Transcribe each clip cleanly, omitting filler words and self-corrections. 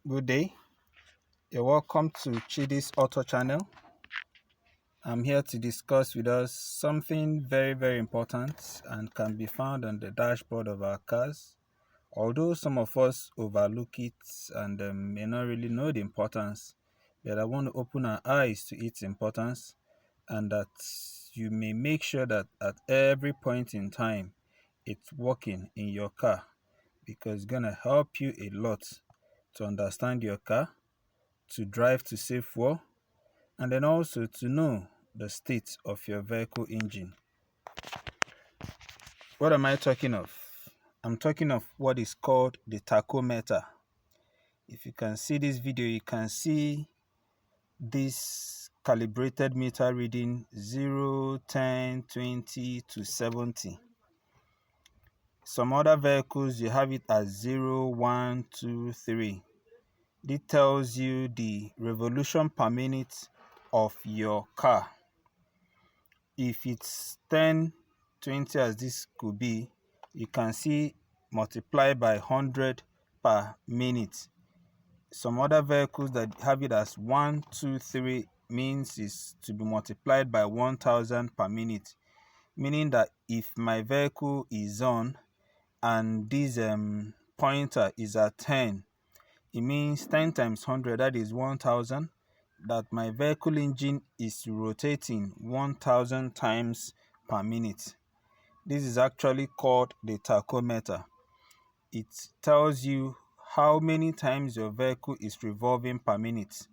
Good day. You're welcome to Chidi's Auto channel. I'm here to discuss with us something very important and can be found on the dashboard of our cars. Although some of us overlook it and may not really know the importance, but I want to open our eyes to its importance and that you may make sure that at every point in time it's working in your car because it's going to help you a lot to understand your car, to drive to save fuel, and then also to know the state of your vehicle engine. What am I talking of? I'm talking of what is called the tachometer. If you can see this video, you can see this calibrated meter reading 0, 10, 20 to 70. Some other vehicles, you have it as 0, 1, 2, 3. This tells you the revolution per minute of your car. If it's 10, 20 as this could be, you can see multiply by 100 per minute. Some other vehicles that have it as 1, 2, 3 means is to be multiplied by 1000 per minute, meaning that if my vehicle is on and this pointer is at 10, it means 10 times 100, that is 1000, that my vehicle engine is rotating 1000 times per minute. This is actually called the tachometer. It tells you how many times your vehicle is revolving per minute.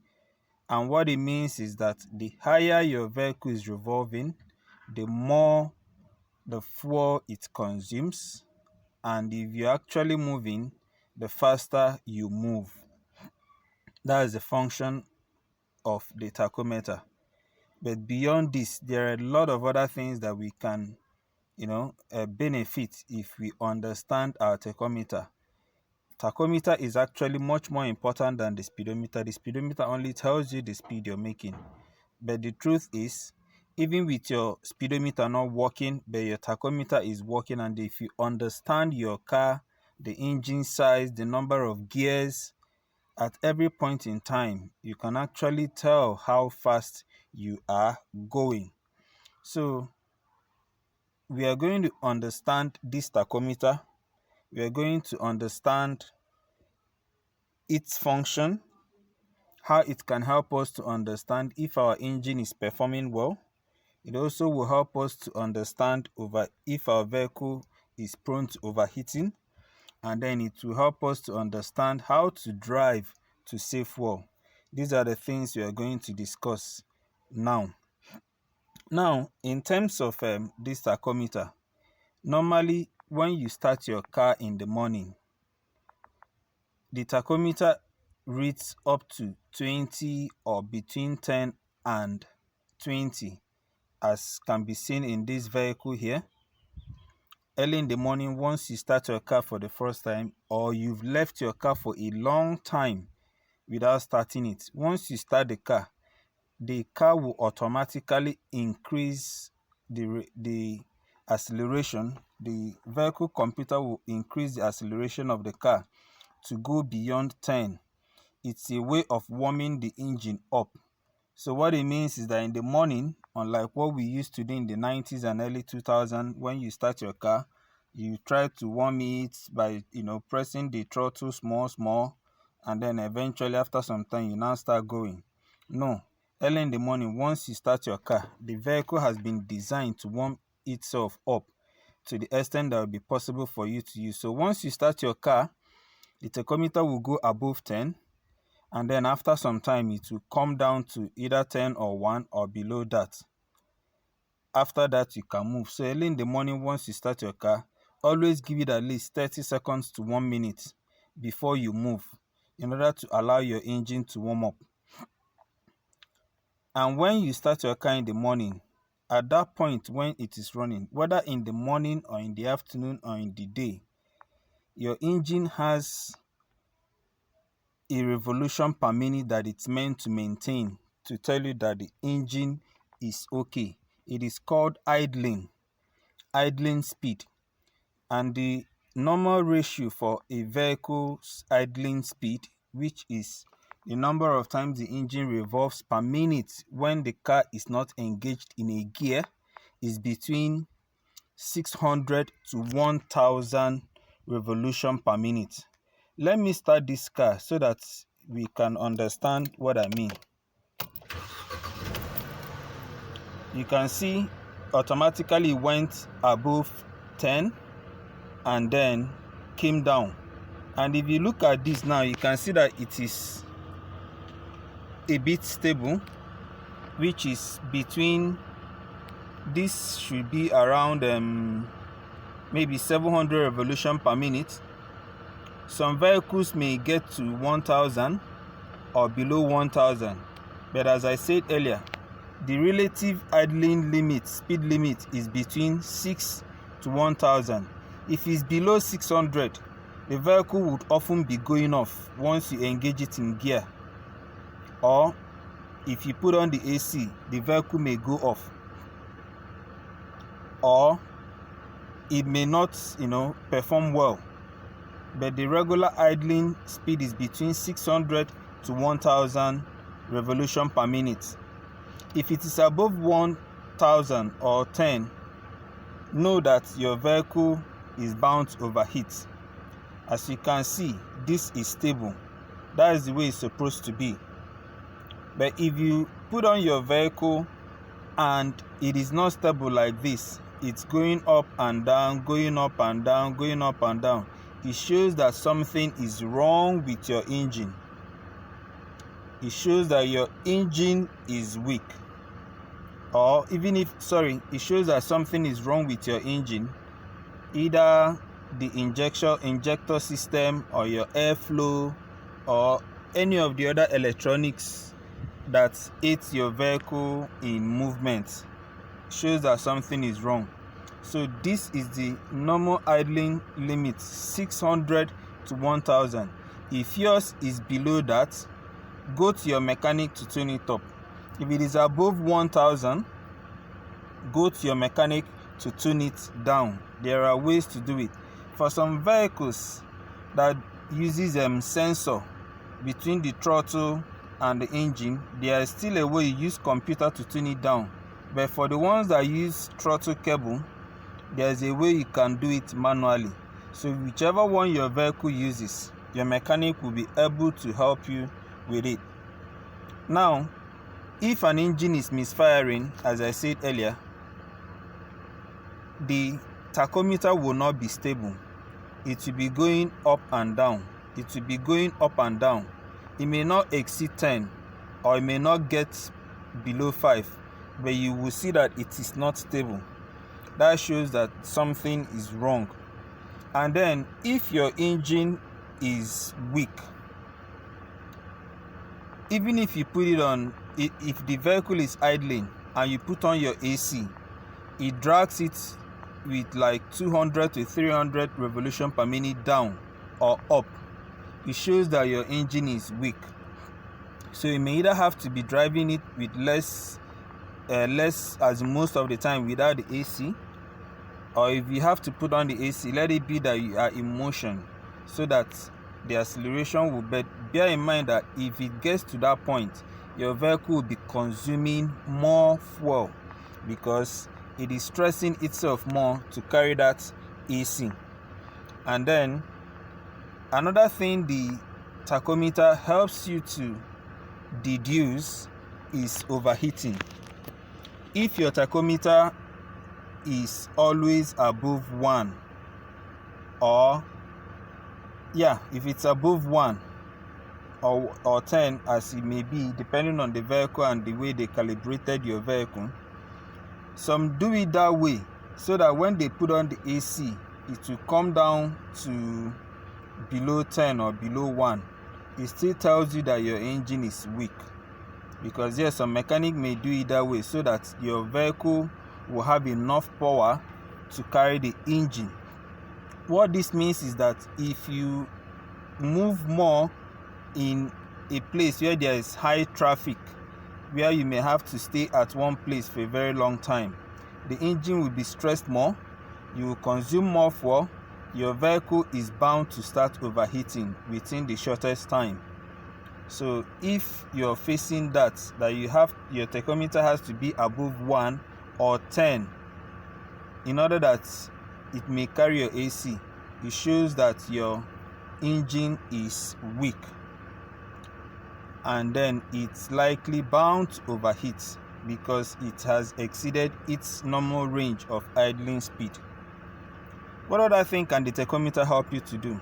And what it means is that the higher your vehicle is revolving, the more the fuel it consumes. And if you're actually moving, the faster you move. That is the function of the tachometer. But beyond this, there are a lot of other things that we can benefit if we understand our tachometer. Tachometer is actually much more important than the speedometer. The speedometer only tells you the speed you're making. But the truth is, even with your speedometer not working, but your tachometer is working, and if you understand your car, the engine size, the number of gears, at every point in time, you can actually tell how fast you are going. So we are going to understand this tachometer. We are going to understand its function, how it can help us to understand if our engine is performing well. It also will help us to understand if our vehicle is prone to overheating, and then it will help us to understand how to drive to save fuel. These are the things we are going to discuss now. Now, in terms of this tachometer, normally when you start your car in the morning, the tachometer reads up to 20 or between 10 and 20, as can be seen in this vehicle here. Early in the morning, once you start your car for the first time, or you've left your car for a long time without starting it, once you start the car will automatically increase the acceleration. The vehicle computer will increase the acceleration of the car to go beyond 10. It's a way of warming the engine up. So what it means is that in the morning, unlike what we used to do in the 90s and early 2000s, when you start your car, you try to warm it by pressing the throttle small, and then eventually after some time you now start going. No, early in the morning, once you start your car, the vehicle has been designed to warm itself up to the extent that will be possible for you to use. So once you start your car, the tachometer will go above 10, and then after some time it will come down to either 10 or 1 or below that. After that, you can move. So early in the morning, once you start your car, always give it at least 30 seconds to 1 minute before you move, in order to allow your engine to warm up. And when you start your car in the morning, at that point when it is running, whether in the morning or in the afternoon or in the day, your engine has a revolution per minute that it's meant to maintain to tell you that the engine is okay. It is called idling speed. And the normal ratio for a vehicle's idling speed, which is the number of times the engine revolves per minute when the car is not engaged in a gear, is between 600 to 1000 revolution per minute. Let me start this car so that we can understand what I mean. You can see automatically went above 10 and then came down. And if you look at this now, you can see that it is a bit stable, which is between, this should be around maybe 700 revolution per minute. Some vehicles may get to 1000 or below 1000, but as I said earlier, the relative idling limit, speed limit, is between 6 to 1000. If it's below 600, the vehicle would often be going off once you engage it in gear, or if you put on the AC, the vehicle may go off, or it may not, perform well. But the regular idling speed is between 600 to 1000 revolution per minute. If it is above 1000 or 10, know that your vehicle is bound to overheat. As you can see, this is stable. That is the way it's supposed to be. But if you put on your vehicle and it is not stable like this, it's going up and down, going up and down, going up and down, it shows that something is wrong with your engine. It shows that your engine is weak. Or even if, it shows that something is wrong with your engine, either the injector system or your airflow or any of the other electronics that aids your vehicle in movement, shows that something is wrong. So this is the normal idling limit, 600 to 1000. If yours is below that, go to your mechanic to tune it up. If it is above 1000, go to your mechanic to tune it down. There are ways to do it. For some vehicles that uses sensor between the throttle and the engine, there is still a way you use computer to tune it down. But for the ones that use throttle cable, there is a way you can do it manually. So whichever one your vehicle uses, your mechanic will be able to help you with it. Now, if an engine is misfiring, as I said earlier, the tachometer will not be stable. It will be going up and down. It will be going up and down. It may not exceed 10 or it may not get below 5, but you will see that it is not stable. That shows that something is wrong. And then if your engine is weak, even if you put it on, if the vehicle is idling and you put on your AC, it drags it with like 200 to 300 revolution per minute down or up. It shows that your engine is weak. So you may either have to be driving it with less as most of the time without the AC, or if you have to put on the AC, let it be that you are in motion so that the acceleration will bear in mind that if it gets to that point, your vehicle will be consuming more fuel because it is stressing itself more to carry that AC. And then another thing the tachometer helps you to deduce is overheating. If your tachometer is always above 1, or if it's above 1 or 10, as it may be, depending on the vehicle and the way they calibrated your vehicle, some do it that way so that when they put on the AC, it will come down to below 10 or below 1. It still tells you that your engine is weak, because yes, some mechanic may do it that way so that your vehicle will have enough power to carry the engine. What this means is that if you move more in a place where there is high traffic, where you may have to stay at one place for a very long time, the engine will be stressed more, you will consume more fuel, your vehicle is bound to start overheating within the shortest time. So if you're facing that you have your tachometer has to be above 1 or 10 in order that it may carry your AC, it shows that your engine is weak, and then it's likely bound to overheat because it has exceeded its normal range of idling speed. What other thing can the tachometer help you to do?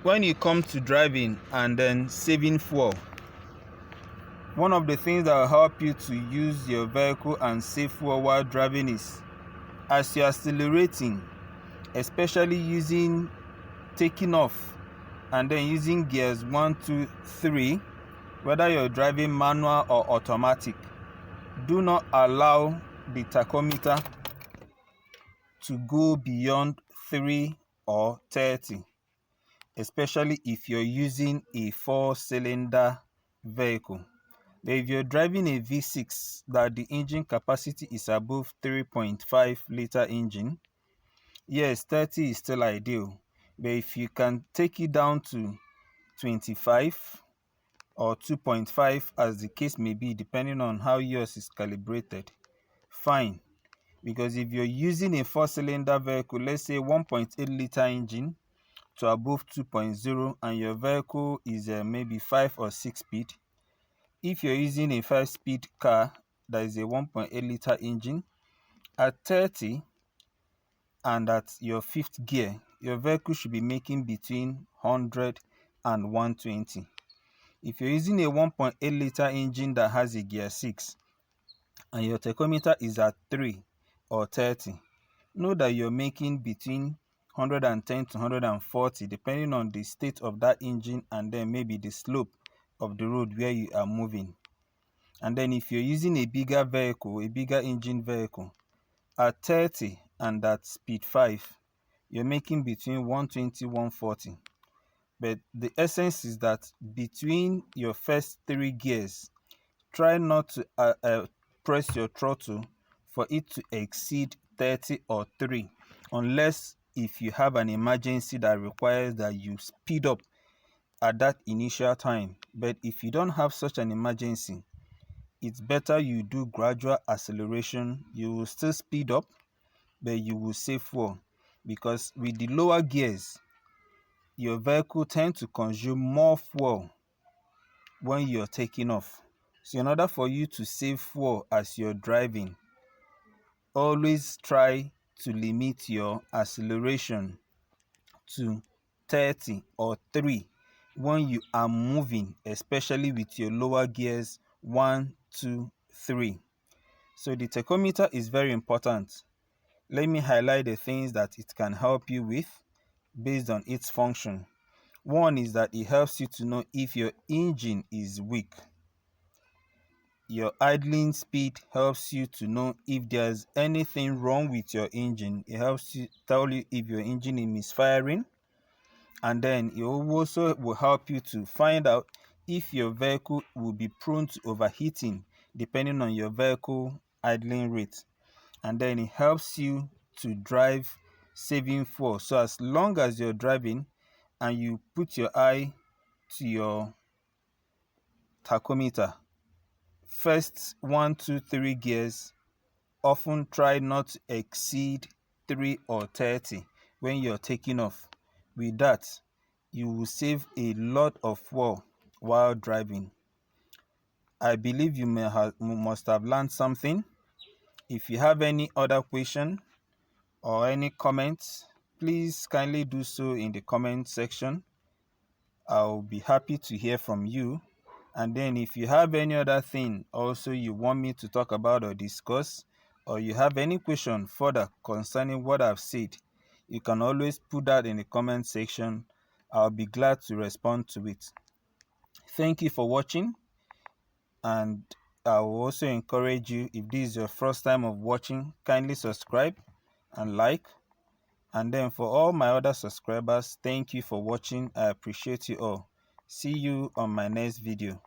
When you come to driving and then saving fuel, one of the things that will help you to use your vehicle and save fuel while driving is as you're accelerating, especially taking off and then using gears 1, 2, 3, whether you're driving manual or automatic, do not allow the tachometer to go beyond 3 or 30, especially if you're using a 4-cylinder vehicle. But if you're driving a V6 that the engine capacity is above 3.5 liter engine, yes, 30 is still ideal. But if you can take it down to 25 or 2.5, as the case may be, depending on how yours is calibrated, fine. Because if you're using a 4-cylinder vehicle, let's say 1.8 liter engine to above 2.0, and your vehicle is maybe 5 or 6 speed, if you're using a 5-speed car that is a 1.8 liter engine at 30 and at your 5th gear, your vehicle should be making between 100 and 120. If you're using a 1.8 liter engine that has a gear 6 and your tachometer is at 3 or 30, know that you're making between 110 to 140 depending on the state of that engine and then maybe the slope of the road where you are moving. And then if you're using a bigger vehicle, a bigger engine vehicle, at 30 and at speed 5, you're making between 120 140. But the essence is that between your first 3 gears, try not to press your throttle for it to exceed 30 or 3, unless if you have an emergency that requires that you speed up at that initial time. But if you don't have such an emergency, it's better you do gradual acceleration. You will still speed up, but you will save fuel, because with the lower gears, your vehicle tends to consume more fuel when you're taking off. So in order for you to save fuel as you're driving, always try to limit your acceleration to 30 or 3 when you are moving, especially with your lower gears 1, 2, 3. So the tachometer is very important. Let me highlight the things that it can help you with based on its function. One is that it helps you to know if your engine is weak. Your idling speed helps you to know if there's anything wrong with your engine. It helps you tell you if your engine is misfiring, and then it also will help you to find out if your vehicle will be prone to overheating depending on your vehicle idling rate. And then it helps you to drive saving fuel. So as long as you're driving and you put your eye to your tachometer, first 1, 2, 3 gears, often try not to exceed 3 or 30 when you're taking off. With that, you will save a lot of fuel while driving. I believe you must have learned something. If you have any other question or any comments, please kindly do so in the comment section. I'll be happy to hear from you. And then if you have any other thing also you want me to talk about or discuss, or you have any question further concerning what I've said, you can always put that in the comment section. I'll be glad to respond to it. Thank you for watching, and I will also encourage you, if this is your first time of watching, kindly subscribe and like. And then for all my other subscribers, thank you for watching. I appreciate you all. See you on my next video.